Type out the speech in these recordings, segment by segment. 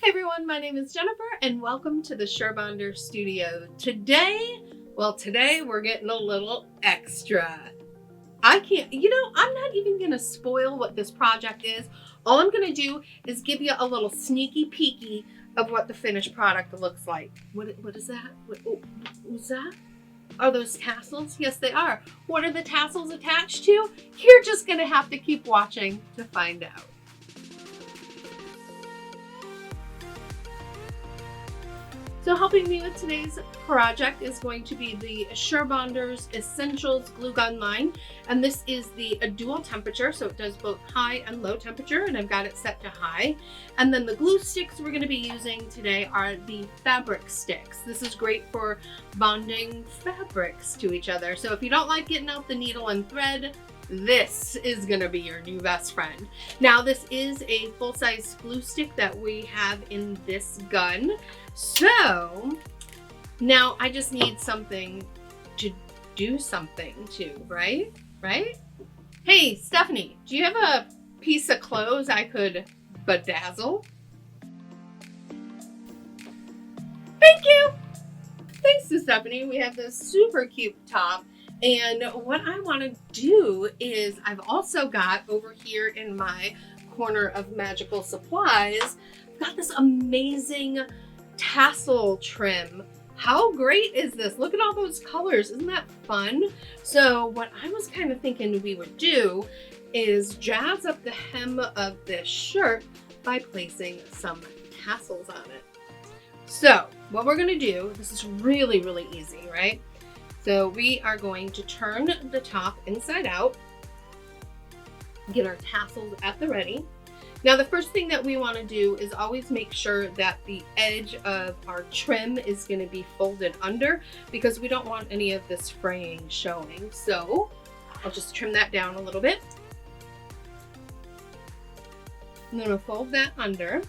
Hi everyone, my name is Jennifer and welcome to the Surebonder studio. Today we're getting a little extra. I'm not even gonna spoil what this project is. All I'm gonna do is give you a little sneaky peeky of what the finished product looks like. What is that? What's that? Are those tassels? Yes, they are. What are the tassels attached to? You're just gonna have to keep watching to find out. So helping me with today's project is going to be the Surebonder's Essentials glue gun line. And this is the dual temperature, so it does both high and low temperature, and I've got it set to high. And then the glue sticks we're gonna be using today are the fabric sticks. This is great for bonding fabrics to each other. So if you don't like getting out the needle and thread, this is gonna be your new best friend. Now this is a full-size glue stick that we have in this gun. So now I just need something to do something to, right? Hey, Stephanie, do you have a piece of clothes I could bedazzle? Thank you. Thanks to Stephanie, we have this super cute top. And what I want to do is I've also got over here in my corner of magical supplies, I've got this amazing tassel trim. How great is this? Look at all those colors. Isn't that fun? So what I was kind of thinking we would do is jazz up the hem of this shirt by placing some tassels on it. So what we're going to do, this is really, really easy, right? So we are going to turn the top inside out, get our tassels at the ready. Now the first thing that we want to do is always make sure that the edge of our trim is going to be folded under, because we don't want any of this fraying showing. So I'll just trim that down a little bit. I'm going to fold that under.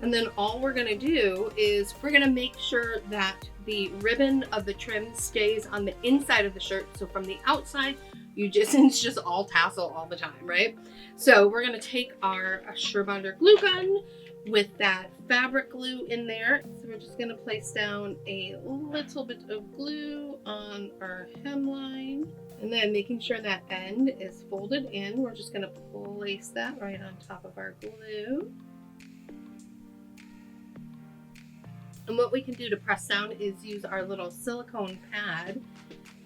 And then all we're going to do is we're going to make sure that the ribbon of the trim stays on the inside of the shirt. So from the outside, it's just all tassel all the time, right? So we're going to take our Surebonder glue gun with that fabric glue in there. So we're just going to place down a little bit of glue on our hemline. And then making sure that end is folded in, we're just going to place that right on top of our glue. And what we can do to press down is use our little silicone pad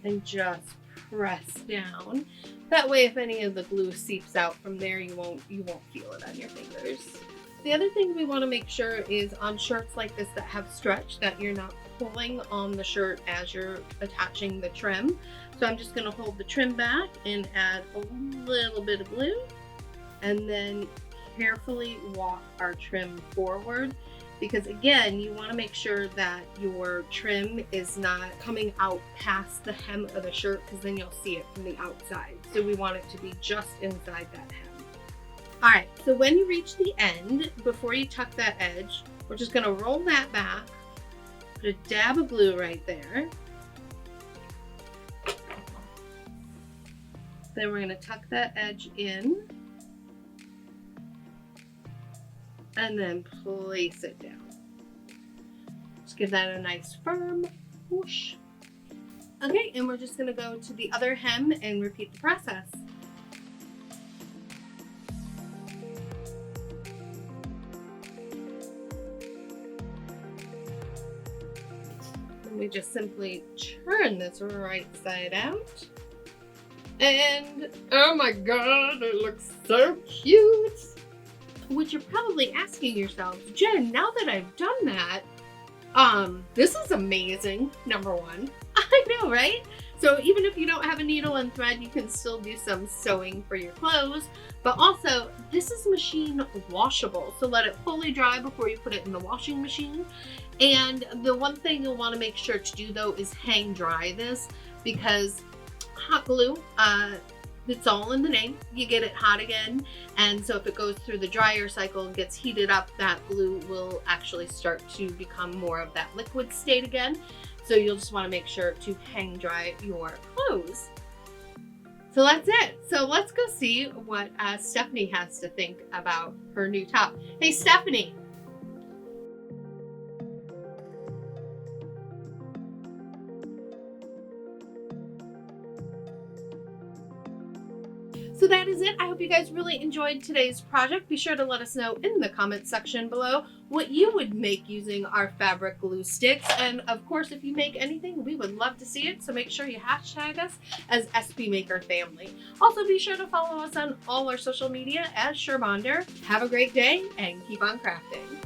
and just press down. That way, if any of the glue seeps out from there, you won't feel it on your fingers. The other thing we want to make sure is on shirts like this that have stretch, that you're not pulling on the shirt as you're attaching the trim. So I'm just going to hold the trim back and add a little bit of glue, and then carefully walk our trim forward. Because again, you want to make sure that your trim is not coming out past the hem of the shirt, because then you'll see it from the outside. So we want it to be just inside that hem. All right, so when you reach the end, before you tuck that edge, we're just going to roll that back, put a dab of glue right there. Then we're going to tuck that edge in. And then place it down. Just give that a nice firm whoosh. Okay, and we're just gonna go to the other hem and repeat the process. And we just simply turn this right side out. And oh my God, it looks so cute. What you're probably asking yourself, Jen, now that I've done that, this is amazing, number one. I know, right? So even if you don't have a needle and thread, you can still do some sewing for your clothes. But also, this is machine washable, so let it fully dry before you put it in the washing machine. And the one thing you'll want to make sure to do though is hang dry this, because hot glue, it's all in the name. You get it hot again. And so if it goes through the dryer cycle and gets heated up, that glue will actually start to become more of that liquid state again. So you'll just want to make sure to hang dry your clothes. So that's it. So let's go see what Stephanie has to think about her new top. Hey, Stephanie, So that is it. I hope you guys really enjoyed today's project. Be sure to let us know in the comment section below what you would make using our fabric glue sticks. And of course, if you make anything, we would love to see it. So make sure you hashtag us as SP Maker Family. Also, be sure to follow us on all our social media as Surebonder. Have a great day and keep on crafting.